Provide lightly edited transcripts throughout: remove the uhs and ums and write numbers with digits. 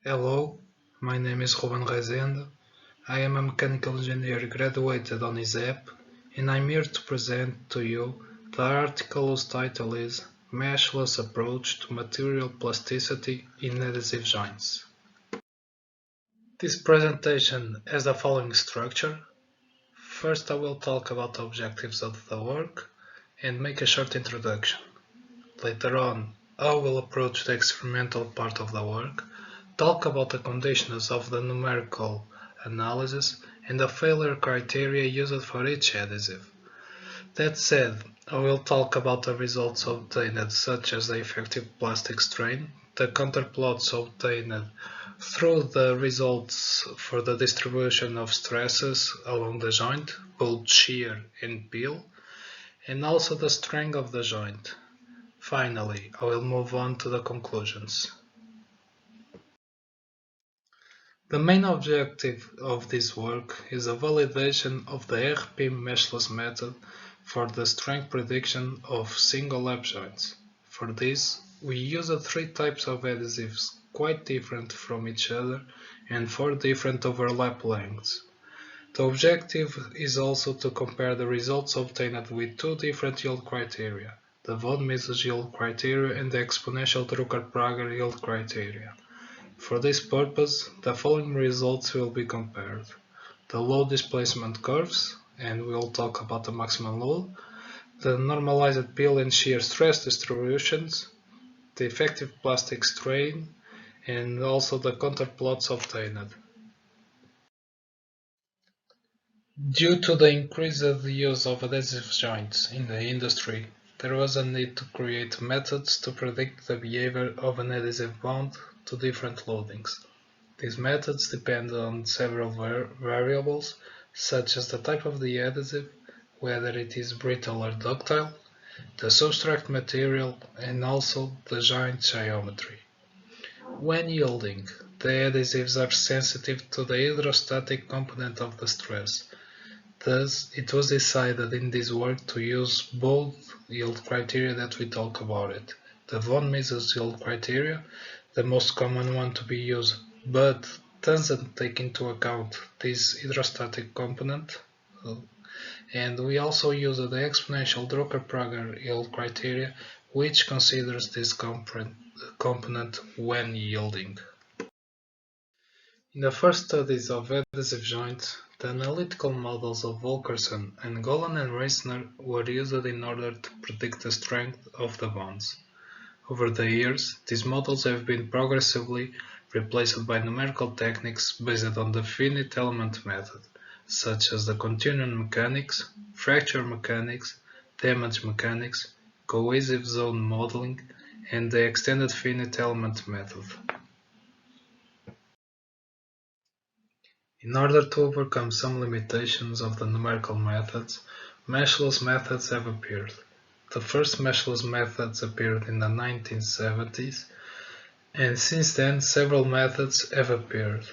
Hello, my name is Ruben Rezende. I am a mechanical engineer graduated on ISEP, and I'm here to present to you the article whose title is Meshless Approach to Material Plasticity in Adhesive Joints. This presentation has the following structure. First, I will talk about the objectives of the work and make a short introduction. Later on, I will approach the experimental part of the work, talk about the conditions of the numerical analysis and the failure criteria used for each adhesive. That said, I will talk about the results obtained, such as the effective plastic strain, the counterplots obtained through the results for the distribution of stresses along the joint, both shear and peel, and also the strength of the joint. Finally, I will move on to the conclusions. The main objective of this work is a validation of the RPM meshless method for the strength prediction of single lap joints. For this, we used three types of adhesives quite different from each other and four different overlap lengths. The objective is also to compare the results obtained with two different yield criteria, the von Mises yield criteria and the exponential Drucker-Prager yield criteria. For this purpose, the following results will be compared: the load displacement curves, and we'll talk about the maximum load, the normalized peel and shear stress distributions, the effective plastic strain, and also the counterplots obtained. Due to the increased use of adhesive joints in the industry, there was a need to create methods to predict the behavior of an adhesive bond to different loadings. These methods depend on several variables, such as the type of the adhesive, whether it is brittle or ductile, the substrate material, and also the joint geometry. When yielding, the adhesives are sensitive to the hydrostatic component of the stress. Thus, it was decided in this work to use both yield criteria that we talk about it. The von Mises yield criteria, the most common one to be used, but doesn't take into account this hydrostatic component. And we also use the exponential Drucker-Prager yield criteria, which considers this component when yielding. In the first studies of adhesive joints, the analytical models of Volkerson and Golan and Reisner were used in order to predict the strength of the bonds. Over the years, these models have been progressively replaced by numerical techniques based on the finite element method, such as the continuum mechanics, fracture mechanics, damage mechanics, cohesive zone modeling, and the extended finite element method. In order to overcome some limitations of the numerical methods, meshless methods have appeared. The first meshless methods appeared in the 1970s, and since then several methods have appeared.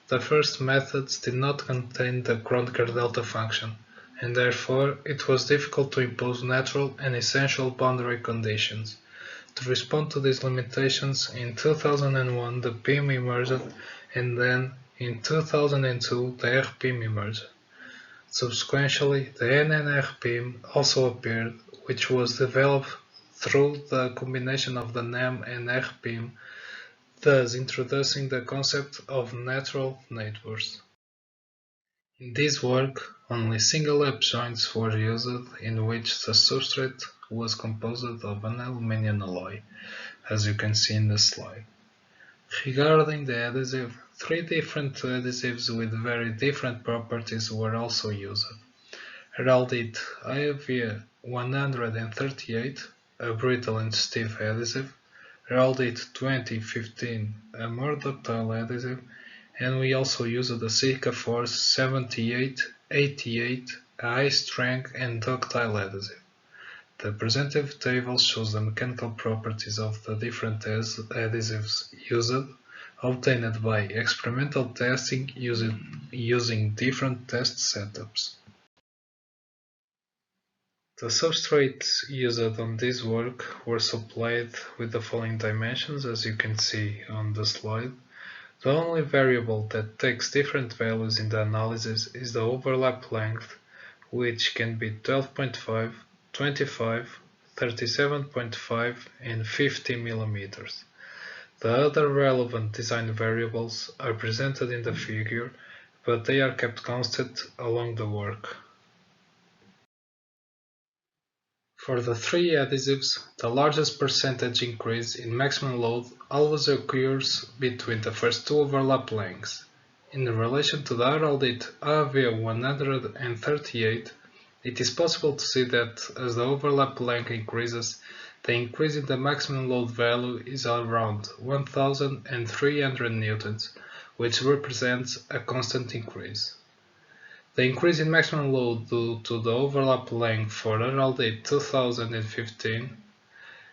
The first methods did not contain the Kronecker delta function, and therefore it was difficult to impose natural and essential boundary conditions. To respond to these limitations, in 2001 the PIM emerged, and then in 2002 the RPM emerged. Subsequently, the NNRPM also appeared, which was developed through the combination of the NEM and RPM, thus introducing the concept of natural neighbors. In this work, only single-lap joints were used in which the substrate was composed of an aluminum alloy, as you can see in the slide. Regarding the adhesive, three different adhesives with very different properties were also used. Heraldite IAV 138, a brittle and stiff adhesive, Heraldite 2015, a more ductile adhesive, and we also used the Sika Force 7888, a high strength and ductile adhesive. The presented table shows the mechanical properties of the different adhesives used, obtained by experimental testing using different test setups. The substrates used on this work were supplied with the following dimensions, as you can see on the slide. The only variable that takes different values in the analysis is the overlap length, which can be 12.5, 25, 37.5 and 50 millimeters. The other relevant design variables are presented in the figure, but they are kept constant along the work. For the three adhesives, the largest percentage increase in maximum load always occurs between the first two overlap lengths. In relation to the Araldite AV138, it is possible to see that as the overlap length increases, the increase in the maximum load value is around 1,300 newtons, which represents a constant increase. The increase in maximum load due to the overlap length for Araldite 2015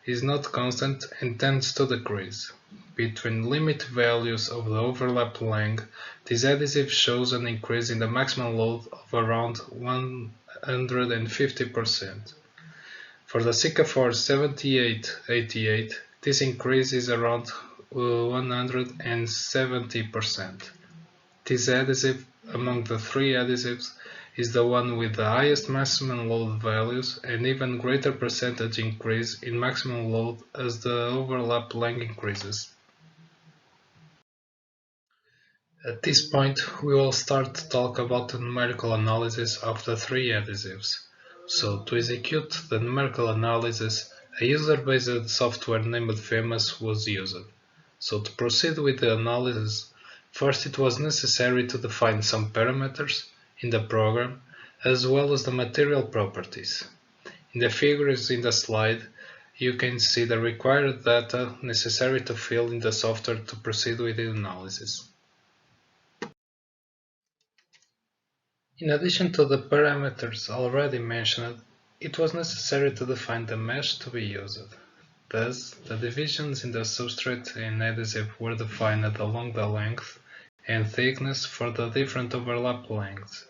is not constant and tends to decrease. Between limit values of the overlap length, this adhesive shows an increase in the maximum load of around 150%. For the Sikafor 7888, this increase is around 170%. This adhesive, among the three adhesives, is the one with the highest maximum load values and even greater percentage increase in maximum load as the overlap length increases. At this point, we will start to talk about the numerical analysis of the three adhesives. So, to execute the numerical analysis, a user-based software named Famous was used. So, to proceed with the analysis, first it was necessary to define some parameters in the program, as well as the material properties. In the figures in the slide, you can see the required data necessary to fill in the software to proceed with the analysis. In addition to the parameters already mentioned, it was necessary to define the mesh to be used. Thus, the divisions in the substrate and adhesive were defined along the length and thickness for the different overlap lengths.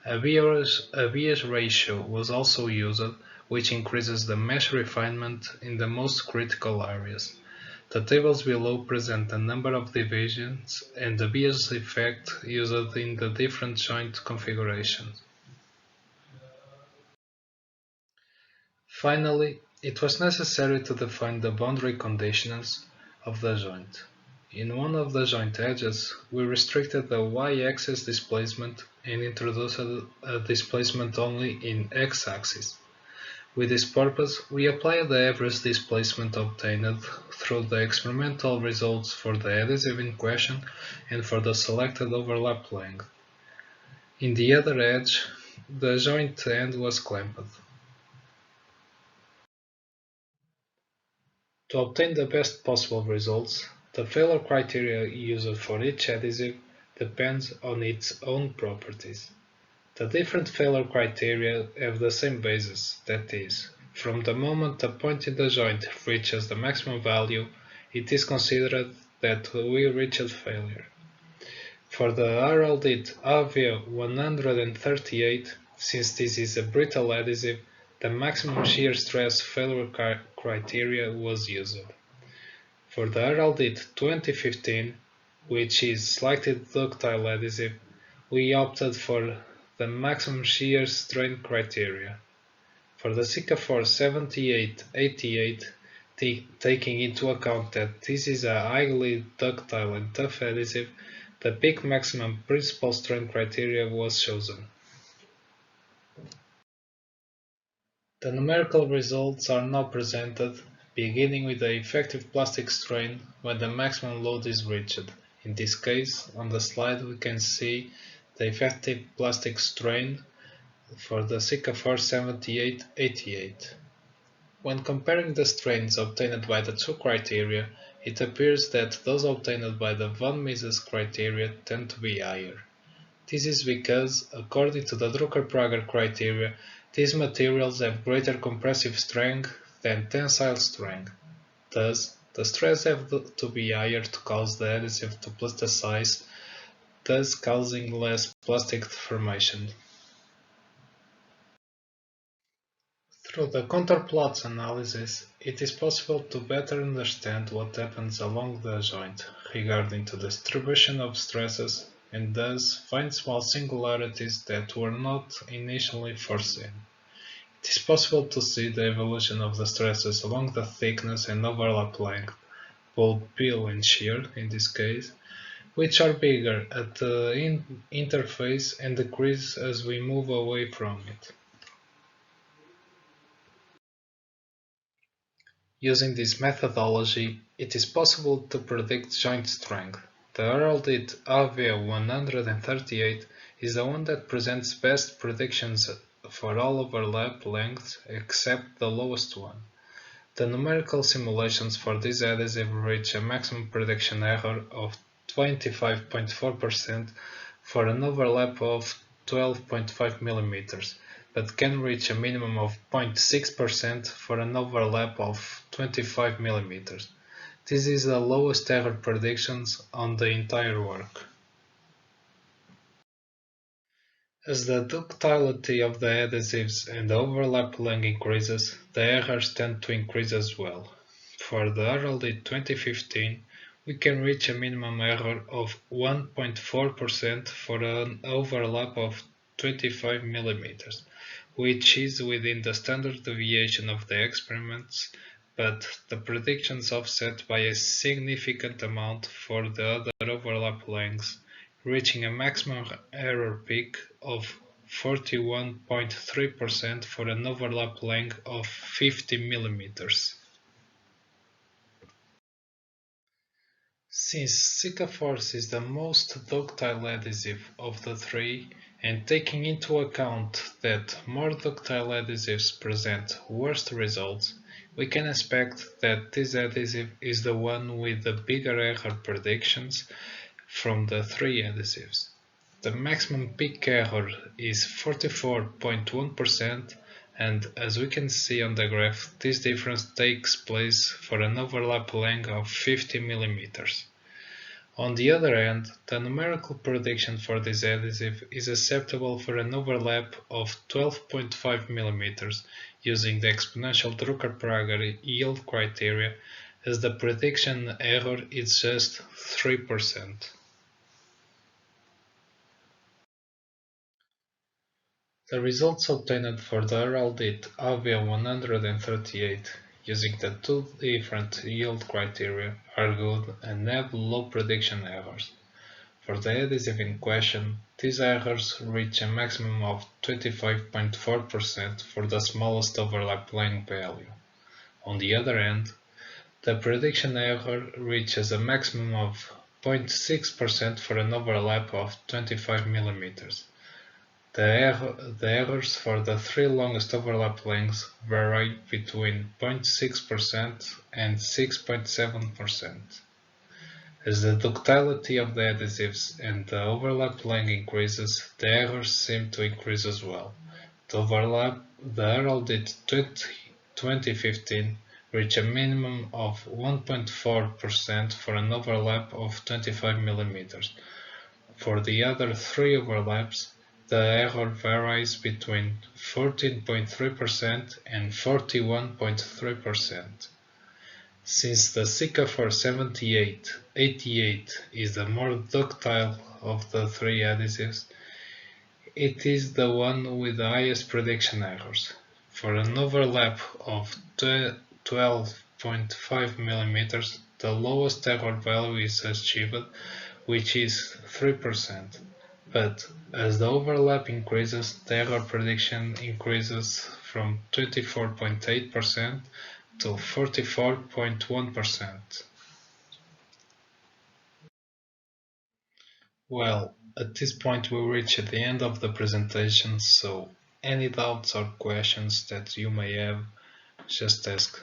A bias ratio was also used, which increases the mesh refinement in the most critical areas. The tables below present the number of divisions and the bias effect used in the different joint configurations. Finally, it was necessary to define the boundary conditions of the joint. In one of the joint edges, we restricted the y-axis displacement and introduced a displacement only in x-axis. With this purpose, we applied the average displacement obtained through the experimental results for the adhesive in question and for the selected overlap length. In the other edge, the joint end was clamped. To obtain the best possible results, the failure criteria used for each adhesive depends on its own properties. The different failure criteria have the same basis, that is, from the moment a point in the joint reaches the maximum value, it is considered that we reached failure. For the Araldite AV138, since this is a brittle adhesive, the maximum shear stress failure criteria was used. For the Araldite 2015, which is slightly ductile adhesive, we opted for the maximum shear strain criteria. For the Sikafor 7888, taking into account that this is a highly ductile and tough adhesive, the peak maximum principal strain criteria was chosen. The numerical results are now presented, beginning with the effective plastic strain when the maximum load is reached. In this case, on the slide we can see the effective plastic strain for the Sikafor 7888. When comparing the strains obtained by the two criteria, it appears that those obtained by the von Mises criteria tend to be higher. This is because, according to the Drucker-Prager criteria, these materials have greater compressive strength than tensile strength. Thus, the stress have to be higher to cause the adhesive to plasticize, thus causing less plastic deformation. Through the contour-plots analysis, it is possible to better understand what happens along the joint regarding to the distribution of stresses and thus find small singularities that were not initially foreseen. It is possible to see the evolution of the stresses along the thickness and overlap length, both peel and shear in this case, which are bigger at the interface and decrease as we move away from it. Using this methodology, it is possible to predict joint strength. The heralded AV138 is the one that presents best predictions for all overlap lengths except the lowest one. The numerical simulations for this adhesive reach a maximum prediction error of 25.4% for an overlap of 12.5 mm, but can reach a minimum of 0.6% for an overlap of 25 mm. This is the lowest error predictions on the entire work. As the ductility of the adhesives and the overlap length increases, the errors tend to increase as well. For the heralded 2015, we can reach a minimum error of 1.4% for an overlap of 25 mm, which is within the standard deviation of the experiments, but the predictions offset by a significant amount for the other overlap lengths, reaching a maximum error peak of 41.3% for an overlap length of 50 mm. Since Force is the most ductile adhesive of the three, and taking into account that more ductile adhesives present worse results, we can expect that this adhesive is the one with the bigger error predictions from the three adhesives. The maximum peak error is 44.1%, and as we can see on the graph, this difference takes place for an overlap length of 50 mm. On the other hand, the numerical prediction for this adhesive is acceptable for an overlap of 12.5 mm using the exponential Drucker-Prager yield criteria, as the prediction error is just 3%. The results obtained for the heralded AV138 using the two different yield criteria are good and have low prediction errors. For the adhesive in question, these errors reach a maximum of 25.4% for the smallest overlap length value. On the other hand, the prediction error reaches a maximum of 0.6% for an overlap of 25 mm. The errors for the three longest overlap lengths vary between 0.6% and 6.7%. As the ductility of the adhesives and the overlap length increases, the errors seem to increase as well. The heralded 2015 reached a minimum of 1.4% for an overlap of 25 mm. For the other three overlaps, the error varies between 14.3% and 41.3%. Since the Sika 478-88 is the more ductile of the three adhesives, it is the one with the highest prediction errors. For an overlap of 12.5 mm, the lowest error value is achieved, which is 3%. But as the overlap increases, the error prediction increases from 24.8% to 44.1%. Well, at this point we reach the end of the presentation, so any doubts or questions that you may have, just ask.